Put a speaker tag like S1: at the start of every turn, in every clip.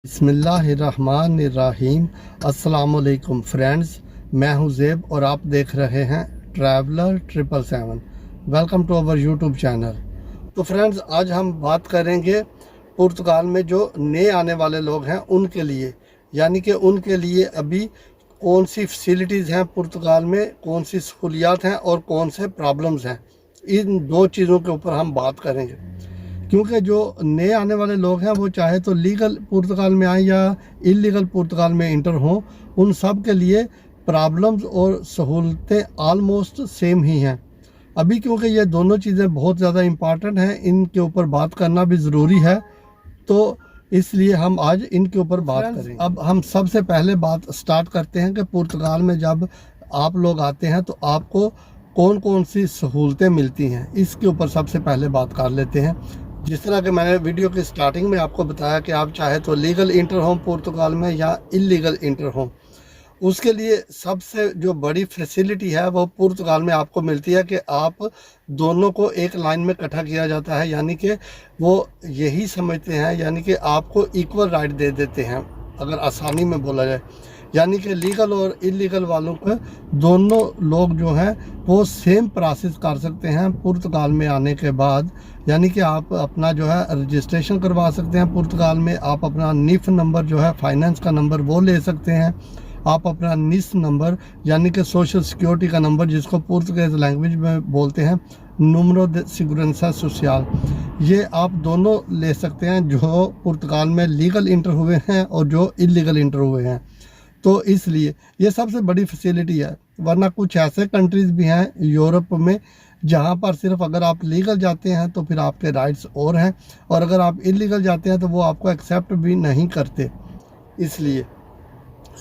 S1: बिस्मिल्लाहिर्रहमानिर्रहीम। अस्सलामुअलैकुम फ्रेंड्स, मैं हूं ज़ेब और आप देख रहे हैं traveller 777। Welcome to our YouTube channel. तो फ्रेंड्स, आज हम बात करेंगे पुर्तगाल में जो नए आने वाले लोग हैं उनके लिए, यानी कि उनके लिए अभी कौन सी फैसिलिटीज़ हैं पुर्तगाल में, कौन सी सहूलियात हैं और कौन से प्रॉब्लम्स हैं। इन दो चीज़ों के ऊपर हम बात करेंगे, क्योंकि जो नए आने वाले लोग हैं वो चाहे तो लीगल पुर्तगाल में आए या इलीगल पुर्तगाल में इंटर हों, उन सब के लिए प्रॉब्लम्स और सहूलतें आलमोस्ट सेम ही हैं अभी, क्योंकि ये दोनों चीज़ें बहुत ज़्यादा इम्पॉर्टेंट हैं। इनके ऊपर बात करना भी ज़रूरी है, तो इसलिए हम आज इनके ऊपर बात करेंगे। अब हम सबसे पहले बात स्टार्ट करते हैं कि पुर्तगाल में जब आप लोग आते हैं तो आपको कौन कौन सी सहूलतें मिलती हैं, इसके ऊपर सबसे पहले बात कर लेते हैं। जिस तरह कि मैंने वीडियो की स्टार्टिंग में आपको बताया कि आप चाहे तो लीगल इंटर हों पुर्तगाल में या इलीगल इंटर हों, उसके लिए सबसे जो बड़ी फैसिलिटी है वो पुर्तगाल में आपको मिलती है कि आप दोनों को एक लाइन में इकट्ठा किया जाता है, यानी कि वो यही समझते हैं, यानी कि आपको इक्वल राइट दे देते हैं अगर आसानी में बोला जाए। यानी कि लीगल और इलीगल वालों को दोनों लोग जो हैं वो सेम प्रोसेस कर सकते हैं पुर्तगाल में आने के बाद। यानी कि आप अपना जो है रजिस्ट्रेशन करवा सकते हैं पुर्तगाल में, आप अपना निफ नंबर जो है फाइनेंस का नंबर वो ले सकते हैं, आप अपना निस नंबर यानी कि सोशल सिक्योरिटी का नंबर जिसको पुर्तगाल लैंग्वेज में बोलते हैं número de segurança social, ये आप दोनों ले सकते हैं जो पुर्तगाल में लीगल इंटर हुए हैं और जो इलीगल इंटर हुए हैं। तो इसलिए ये सबसे बड़ी फैसिलिटी है, वरना कुछ ऐसे कंट्रीज़ भी हैं यूरोप में जहाँ पर सिर्फ अगर आप लीगल जाते हैं तो फिर आपके राइट्स और हैं, और अगर आप इलीगल जाते हैं तो वो आपको एक्सेप्ट भी नहीं करते। इसलिए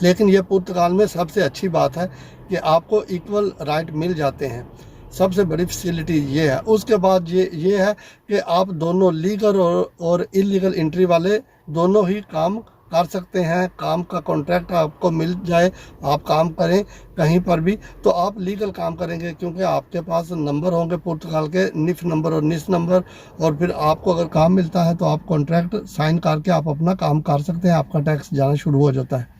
S1: लेकिन ये पुर्तगाल में सबसे अच्छी बात है कि आपको इक्वल राइट मिल जाते हैं, सबसे बड़ी फैसिलिटी ये है। उसके बाद ये है कि आप दोनों लीगल और इलीगल एंट्री वाले दोनों ही काम कर सकते हैं। काम का कॉन्ट्रैक्ट आपको मिल जाए, आप काम करें कहीं पर भी तो आप लीगल काम करेंगे, क्योंकि आपके पास नंबर होंगे पुर्तगाल के, निफ नंबर और निस नंबर, और फिर आपको अगर काम मिलता है तो आप कॉन्ट्रैक्ट साइन करके आप अपना काम कर सकते हैं, आपका टैक्स जाना शुरू हो जाता है।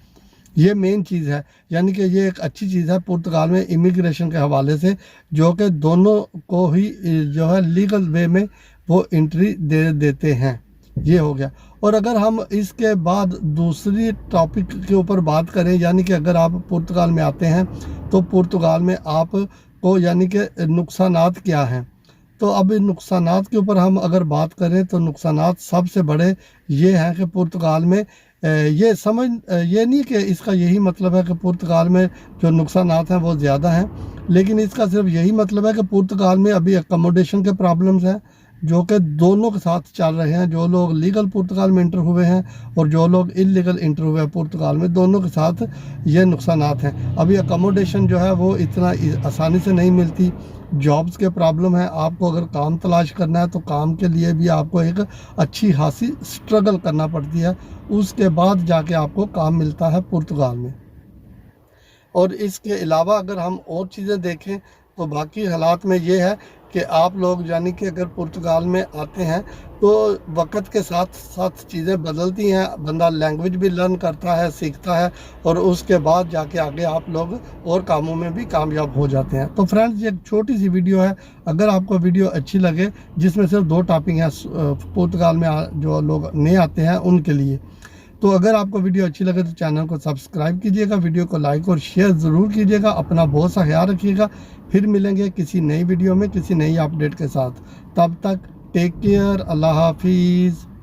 S1: ये मेन चीज़ है, यानी कि ये एक अच्छी चीज़ है पुर्तगाल में इमिग्रेशन के हवाले से, जो कि दोनों को ही जो है लीगल वे में वो एंट्री दे देते हैं। ये हो गया। और अगर हम इसके बाद दूसरी टॉपिक के ऊपर बात करें, यानी कि अगर आप पुर्तगाल में आते हैं तो पुर्तगाल में आपको यानी कि नुकसानात क्या हैं, तो अब इन नुकसानात के ऊपर हम अगर बात करें तो नुकसानात सबसे बड़े ये हैं कि पुर्तगाल में ये नहीं कि इसका यही मतलब है कि पुर्तगाल में जो नुकसानात हैं वो ज़्यादा हैं, लेकिन इसका सिर्फ यही मतलब है कि पुर्तगाल में अभी अकोमोडेशन के प्रॉब्लम्स हैं जो कि दोनों के साथ चल रहे हैं। जो लोग लीगल पुर्तगाल में इंटर हुए हैं और जो लोग इलीगल इंटर हुए हैं पुर्तगाल में, दोनों के साथ ये नुकसानात हैं। अभी अकोमोडेशन जो है वो इतना आसानी से नहीं मिलती, जॉब्स के प्रॉब्लम है, आपको अगर काम तलाश करना है तो काम के लिए भी आपको एक अच्छी खासी स्ट्रगल करना पड़ती है, उसके बाद जाके आपको काम मिलता है पुर्तगाल में। और इसके अलावा अगर हम और चीज़ें देखें तो बाकी हालात में ये है कि आप लोग यानी कि अगर पुर्तगाल में आते हैं तो वक्त के साथ साथ चीज़ें बदलती हैं, बंदा लैंग्वेज भी लर्न करता है, सीखता है, और उसके बाद जाके आगे आप लोग और कामों में भी कामयाब हो जाते हैं। तो फ्रेंड्स, ये एक छोटी सी वीडियो है, अगर आपको वीडियो अच्छी लगे, जिसमें सिर्फ दो टॉपिक हैं पुर्तगाल में जो लोग नए आते हैं उनके लिए, तो अगर आपको वीडियो अच्छी लगे तो चैनल को सब्सक्राइब कीजिएगा, वीडियो को लाइक और शेयर ज़रूर कीजिएगा, अपना बहुत सा ख्याल रखिएगा। फिर मिलेंगे किसी नई वीडियो में किसी नई अपडेट के साथ, तब तक टेक केयर, अल्लाह हाफिज़।